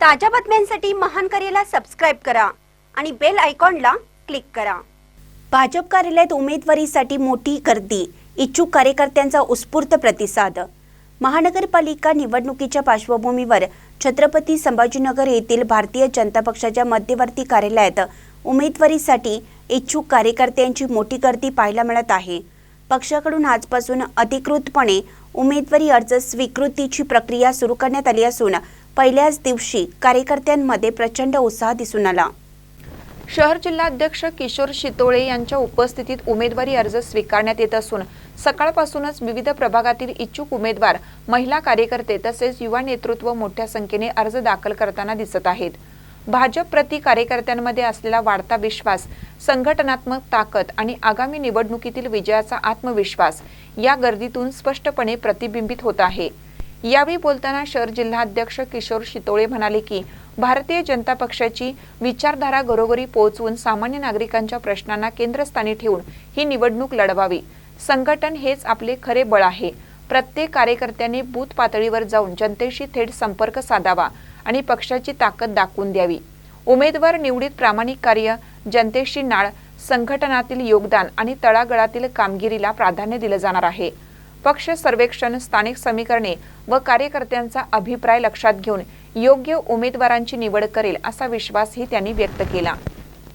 ताज्या बातम्यांसाठी महान करेला सबस्क्राइब करा आणि बेल आयकॉनला क्लिक करा। भाजप कार्यालयात उमेदवारीसाठी मोठी गर्दी, इच्छुक कार्यकर्त्यांचा उत्स्फूर्त प्रतिसाद। महानगरपालिका निवडणुकीच्या पार्श्वभूमीवर छत्रपती संभाजीनगर येथील भारतीय जनता पक्षाच्या मध्यवर्ती कार्यालयात उमेदवारीसाठी इच्छुक कार्यकर्त्यांची मोठी गर्दी पाहायला मिळत आहे। पक्षाकडून आजपासून अधिकृतपणे उमेदवारी अर्ज स्वीकृतीची प्रक्रिया सुरू करण्यात आली असून पहिल्याच दिवशी कार्यकर्त्यांमध्ये प्रचंड उत्साह दिसून आला। शहर जिल्हाध्यक्ष किशोर शितोळे यांच्या उपस्थितीत उमेदवारी अर्ज स्वीकारण्यात येत असून सकाळपासूनच विविध प्रभागातील इच्छुक उमेदवार, महिला कार्यकर्ते तसेच युवा नेतृत्व मोठ्या संख्येने अर्ज दाखल करताना दिसत आहेत। भाजप प्रति कार्यकर्त्यांमध्ये असलेला वाढता विश्वास, संघटनात्मक ताकद आणि आगामी निवडणुकीतील विजयाचा आत्मविश्वास या गर्दीतून स्पष्टपणे प्रतिबिंबित होत आहे। यावेळी बोलताना शहर जिल्हाध्यक्ष किशोर शितोळे म्हणाले की भारतीय जनता पक्षाची विचारधारा घरोघरी पोहोचवून सामान्य नागरिकांच्या प्रश्नांना केंद्रस्थानी ठेवून ही निवडणूक लढवावी। संघटन हेच आपले खरे बळ आहे। प्रत्येक कार्यकर्त्याने बूथ पातळीवर जाऊन जनतेशी थेट संपर्क साधावा आणि पक्षाची ताकद दाखवून द्यावी। उमेदवार निवडीत प्रामाणिक कार्य, जनतेशी नाळ, संघटनातील योगदान आणि तळागाळातील कामगिरीला प्राधान्य दिले जाणार आहे। पक्ष सर्वेक्षण, स्थानिक समीकरणे व कार्यकर्त्यांचा अभिप्राय लक्षात घेऊन योग्य उमेदवारांची निवड करेल असा विश्वासही त्यांनी व्यक्त केला।